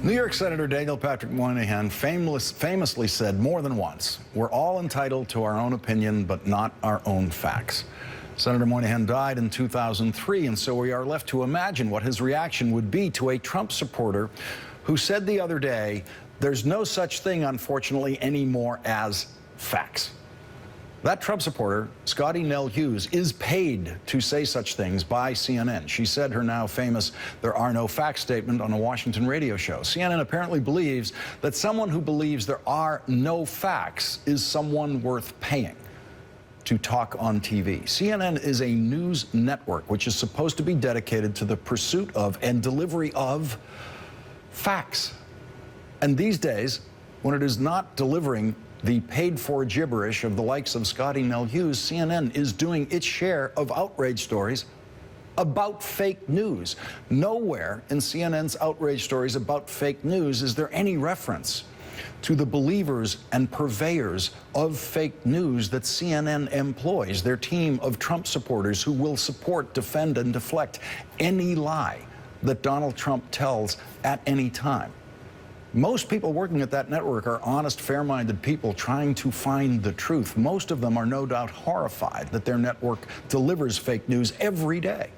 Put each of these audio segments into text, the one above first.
New York Senator Daniel Patrick Moynihan famously said more than once, "We're all entitled to our own opinion, but not our own facts." Senator Moynihan died in 2003, and so we are left to imagine what his reaction would be to a Trump supporter who said the other day, "There's no such thing, unfortunately, anymore as facts." That Trump supporter, Scottie Nell Hughes, is paid to say such things by CNN. She said her now famous "there are no facts" statement on a Washington radio show. CNN apparently believes that someone who believes there are no facts is someone worth paying to talk on TV. CNN is a news network which is supposed to be dedicated to the pursuit of and delivery of facts. And these days, when it is not delivering the paid-for gibberish of the likes of Scottie Nell Hughes, CNN is doing its share of outrage stories about fake news. Nowhere in CNN's outrage stories about fake news is there any reference to the believers and purveyors of fake news that CNN employs, their team of Trump supporters who will support, defend, and deflect any lie that Donald Trump tells at any time. Most people working at that network are honest, fair-minded people trying to find the truth. Most of them are no doubt horrified that their network delivers fake news every day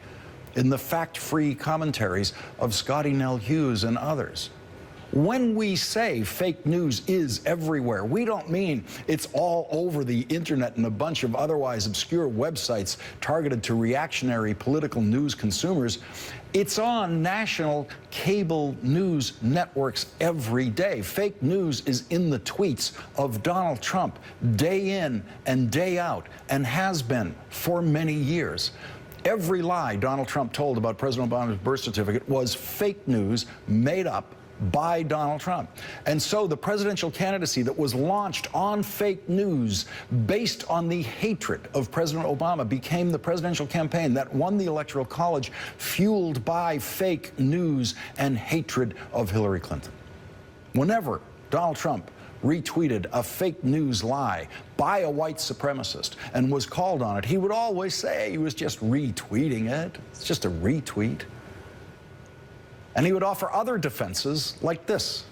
in the fact-free commentaries of Scottie Nell Hughes and others. When we say fake news is everywhere, we don't mean it's all over the internet and a bunch of otherwise obscure websites targeted to reactionary political news consumers. It's on national cable news networks every day. Fake news is in the tweets of Donald Trump day in and day out, and has been for many years. Every lie Donald Trump told about President Obama's birth certificate was fake news made up by Donald Trump. And so the presidential candidacy that was launched on fake news based on the hatred of President Obama became the presidential campaign that won the Electoral College, fueled by fake news and hatred of Hillary Clinton. Whenever Donald Trump retweeted a fake news lie by a white supremacist and was called on it, he would always say he was just retweeting it. It's just a retweet. And he would offer other defenses like this.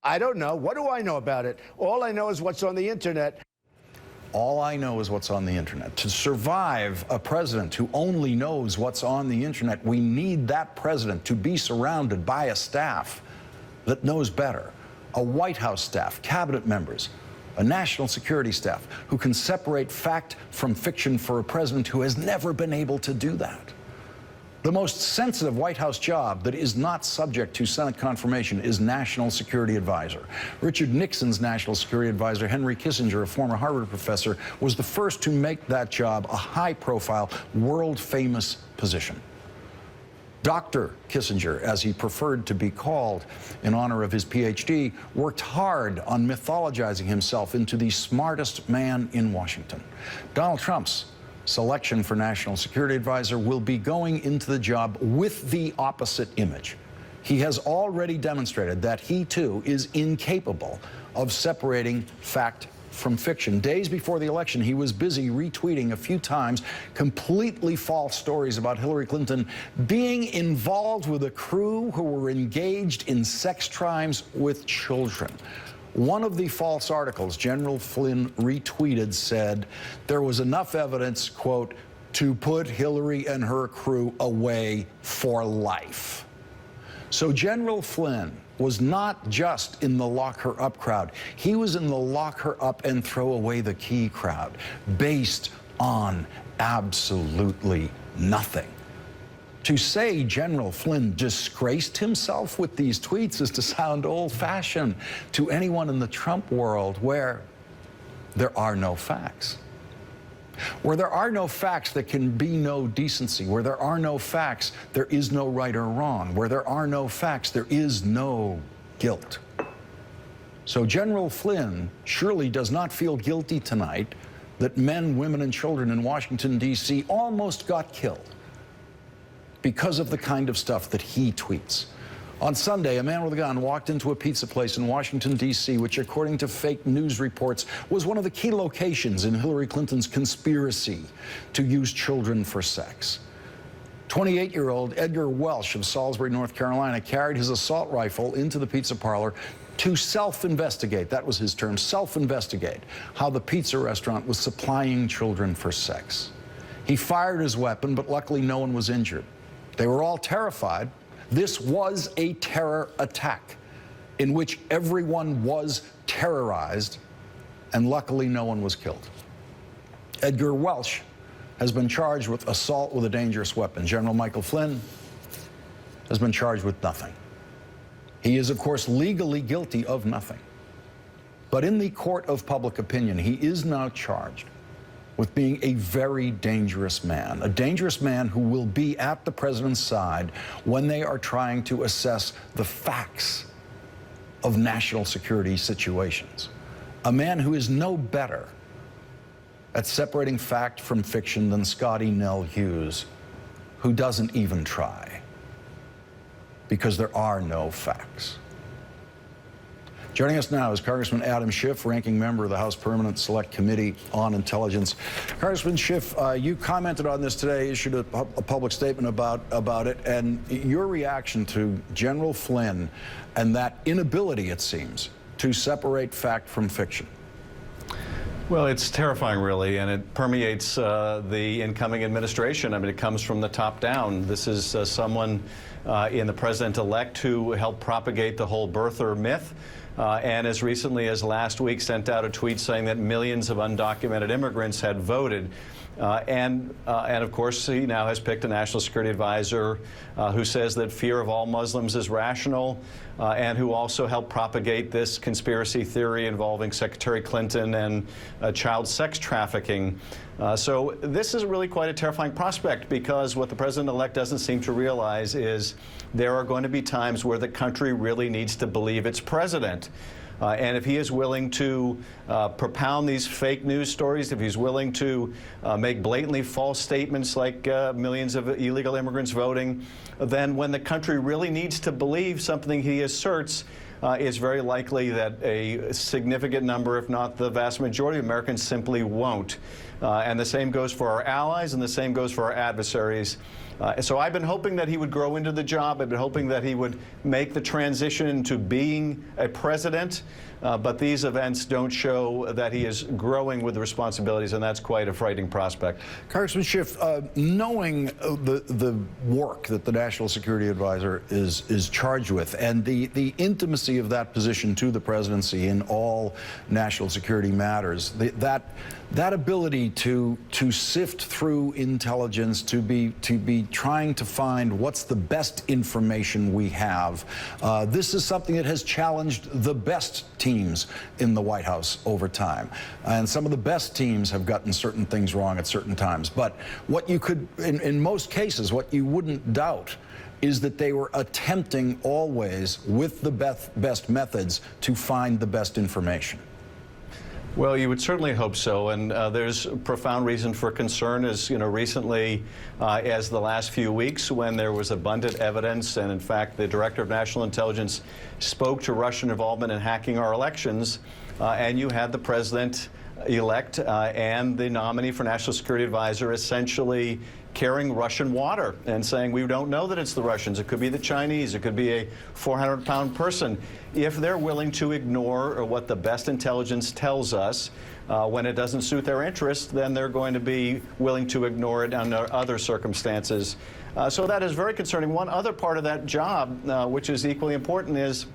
I don't know. What do I know about it? All I know is what's on the internet. All I know is what's on the internet. To survive a president who only knows what's on the internet, we need that president to be surrounded by a staff that knows better. A White House staff, cabinet members, a national security staff who can separate fact from fiction for a president who has never been able to do that. The most sensitive White House job that is not subject to Senate confirmation is National Security Advisor. Richard Nixon's National Security Advisor, Henry Kissinger, a former Harvard professor, was the first to make that job a high-profile, world-famous position. Dr. Kissinger, as he preferred to be called in honor of his PhD, worked hard on mythologizing himself into the smartest man in Washington. Donald Trump's selection for National Security Advisor will be going into the job with the opposite image. He has already demonstrated that he, too, is incapable of separating fact from fiction. Days before the election, he was busy retweeting a few times completely false stories about Hillary Clinton being involved with a crew who were engaged in sex crimes with children. One of the false articles General Flynn retweeted said there was enough evidence, quote, to put Hillary and her crew away for life. So General Flynn was not just in the lock her up crowd. He was in the lock her up and throw away the key crowd based on absolutely nothing. To say General Flynn disgraced himself with these tweets is to sound old-fashioned to anyone in the Trump world where there are no facts. Where there are no facts, there can be no decency. Where there are no facts, there is no right or wrong. Where there are no facts, there is no guilt. So General Flynn surely does not feel guilty tonight that men, women, and children in Washington, D.C. almost got killed because of the kind of stuff that he tweets. On Sunday, a man with a gun walked into a pizza place in Washington, D.C., which, according to fake news reports, was one of the key locations in Hillary Clinton's conspiracy to use children for sex. 28-year-old Edgar Welsh of Salisbury, North Carolina, carried his assault rifle into the pizza parlor to self-investigate, that was his term, self-investigate, how the pizza restaurant was supplying children for sex. He fired his weapon, but luckily no one was injured. They were all terrified. This was a terror attack in which everyone was terrorized, and luckily no one was killed. Edgar Welsh has been charged with assault with a dangerous weapon. General Michael Flynn has been charged with nothing. He is, of course, legally guilty of nothing. But in the court of public opinion, he is now charged with being a very dangerous man, a dangerous man who will be at the president's side when they are trying to assess the facts of national security situations. A man who is no better at separating fact from fiction than Scotty Nell Hughes, who doesn't even try, because there are no facts. Joining us now is Congressman Adam Schiff, ranking member of the House Permanent Select Committee on Intelligence. Congressman Schiff, you commented on this today, issued a public statement about it, and your reaction to General Flynn and that inability, it seems, to separate fact from fiction. Well, it's terrifying, really, and it permeates the incoming administration. I mean, it comes from the top down. This is someone in the president-elect who helped propagate the whole birther myth, and as recently as last week sent out a tweet saying that millions of undocumented immigrants had voted. And of course, he now has picked a national security advisor who says that fear of all Muslims is rational, and who also helped propagate this conspiracy theory involving Secretary Clinton and child sex trafficking. So this is really quite a terrifying prospect, because what the president-elect doesn't seem to realize is there are going to be times where the country really needs to believe its president. And if he is willing to propound these fake news stories, if he's willing to make blatantly false statements like millions of illegal immigrants voting, then when the country really needs to believe something he asserts, it's very likely that a significant number, if not the vast majority of Americans, simply won't. And the same goes for our allies, and the same goes for our adversaries. So I've been hoping that he would grow into the job. I've been hoping that he would make the transition into being a president. But these events don't show that he is growing with the responsibilities, and that's quite a frightening prospect. Congressman Schiff, knowing the work that the National Security Advisor is charged with, and the intimacy of that position to the presidency in all national security matters, that ability to sift through intelligence, to be trying to find what's the best information we have, this is something that has challenged the best teams in the White House over time. And some of the best teams have gotten certain things wrong at certain times. But what you could, in most cases, what you wouldn't doubt is that they were attempting always, with the best methods, to find the best information. Well, you would certainly hope so, and there's profound reason for concern, as recently as the last few weeks, when there was abundant evidence, and in fact the Director of National Intelligence spoke to Russian involvement in hacking our elections, and you had the president-elect and the nominee for National Security Advisor essentially carrying Russian water and saying, we don't know that it's the Russians. It could be the Chinese. It could be a 400-pound person. If they're willing to ignore what the best intelligence tells us when it doesn't suit their interests, then they're going to be willing to ignore it under other circumstances. So that is very concerning. One other part of that job, which is equally important, is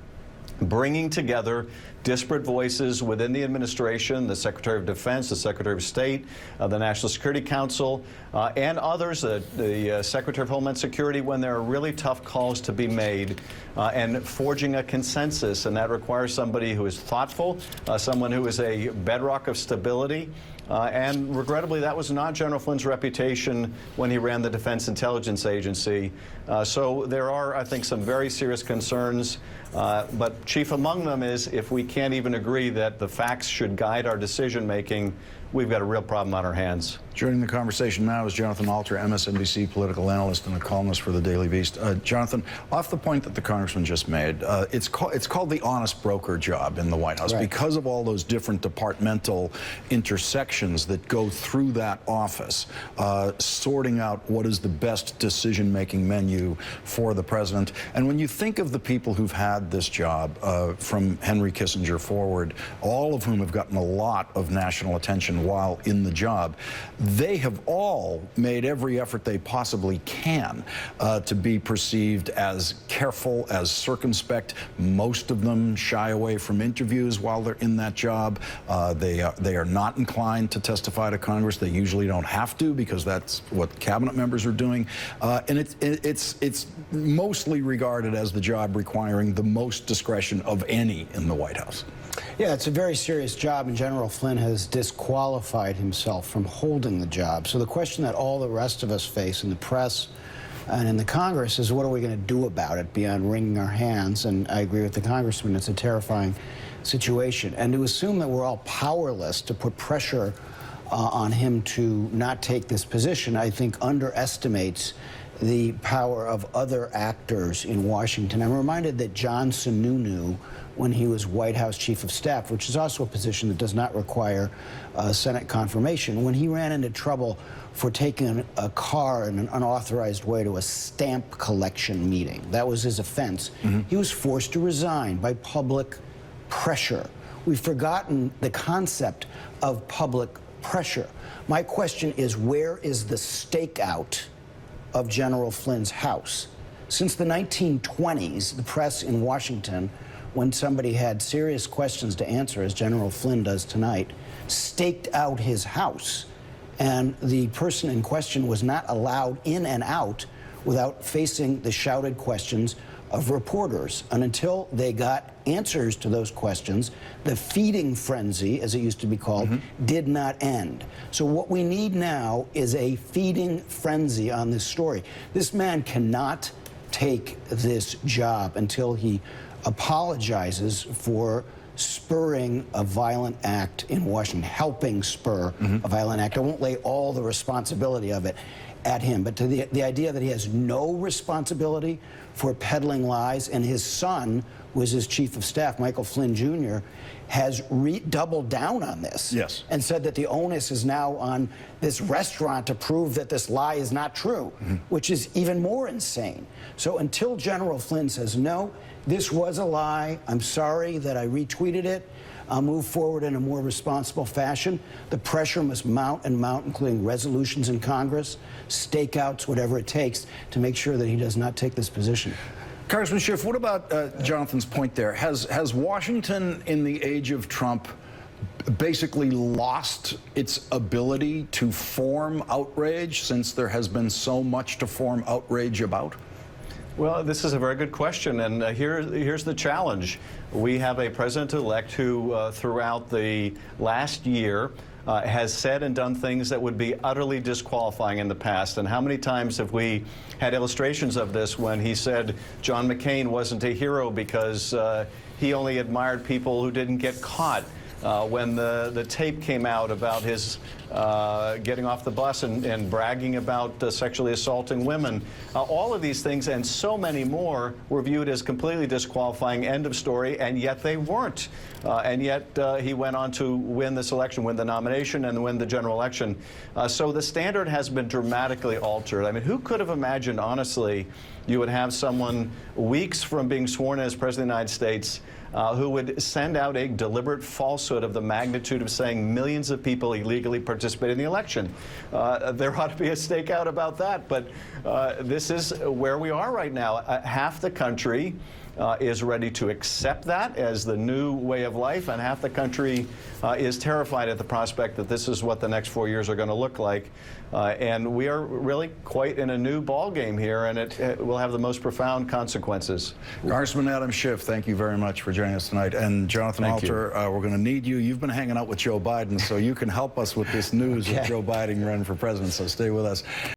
bringing together disparate voices within the administration, the Secretary of Defense, the Secretary of State, the National Security Council, and others, the Secretary of Homeland Security, when there are really tough calls to be made, and forging a consensus. And that requires somebody who is thoughtful, someone who is a bedrock of stability. And regrettably, that was not General Flynn's reputation when he ran the Defense Intelligence Agency. So there are, I think, some very serious concerns. But chief among them is, if we can't even agree that the facts should guide our decision-making, we've got a real problem on our hands. Joining the conversation now is Jonathan Alter, MSNBC political analyst and a columnist for the Daily Beast. Jonathan, off the point that the congressman just made, it's called the honest broker job in the White House, right, because of all those different departmental intersections that go through that office, sorting out what is the best decision-making menu for the president. And when you think of the people who've had this job, from Henry Kissinger forward, all of whom have gotten a lot of national attention while in the job, they have all made every effort they possibly can to be perceived as careful, as circumspect. Most of them shy away from interviews while they're in that job. They are not inclined to testify to Congress. They usually don't have to, because that's what cabinet members are doing. And it's mostly regarded as the job requiring the most discretion of any in the White House. Yeah, it's a very serious job, and General Flynn has disqualified himself from holding the job. So the question that all the rest of us face in the press and in the Congress is, what are we going to do about it beyond wringing our hands? And I agree with the congressman, it's a terrifying situation. And to assume that we're all powerless to put pressure on him to not take this position, I think underestimates the power of other actors in Washington. I'm reminded that John Sununu, when he was White House Chief of Staff, which is also a position that does not require Senate confirmation, when he ran into trouble for taking a car in an unauthorized way to a stamp collection meeting, that was his offense, he was forced to resign by public pressure. We've forgotten the concept of public pressure. My question is, where is the stakeout of General Flynn's house? Since the 1920s, the press in Washington, when somebody had serious questions to answer, as General Flynn does tonight, staked out his house. And the person in question was not allowed in and out without facing the shouted questions of reporters. And until they got answers to those questions, the feeding frenzy, as it used to be called, did not end. So what we need now is a feeding frenzy on this story. This man cannot take this job until he apologizes for spurring a violent act in Washington, helping spur a violent act. I won't lay all the responsibility of it at him, but to the idea that he has no responsibility for peddling lies, and his son was his chief of staff, Michael Flynn Jr., has doubled down on this. Yes. And said that the onus is now on this restaurant to prove that this lie is not true, which is even more insane. So until General Flynn says, no, this was a lie, I'm sorry that I retweeted it, I'll move forward in a more responsible fashion, the pressure must mount and mount, including resolutions in Congress, stakeouts, whatever it takes, to make sure that he does not take this position. Congressman Schiff, what about Jonathan's point there? Has Washington, in the age of Trump, basically lost its ability to form outrage, since there has been so much to form outrage about? Well, this is a very good question, and here's the challenge. We have a president-elect who, throughout the last year, has said and done things that would be utterly disqualifying in the past. And how many times have we had illustrations of this when he said John McCain wasn't a hero because he only admired people who didn't get caught? When the tape came out about his getting off the bus and bragging about sexually assaulting women. All of these things and so many more were viewed as completely disqualifying, end of story, and yet they weren't. And yet he went on to win this election, win the nomination, and win the general election. So the standard has been dramatically altered. I mean, who could have imagined, honestly, you would have someone weeks from being sworn in as President of the United States who would send out a deliberate falsehood of the magnitude of saying millions of people illegally participated in the election. There ought to be a stakeout about that, but this is where we are right now. Half the country is ready to accept that as the new way of life, and half the country is terrified at the prospect that this is what the next 4 years are going to look like. And we are really quite in a new ball game here, and it will have the most profound consequences. Congressman Adam Schiff, thank you very much for joining us tonight. And Jonathan Alter, we're going to need you. You've been hanging out with Joe Biden, so you can help us with this news of Joe Biden running for president, so stay with us.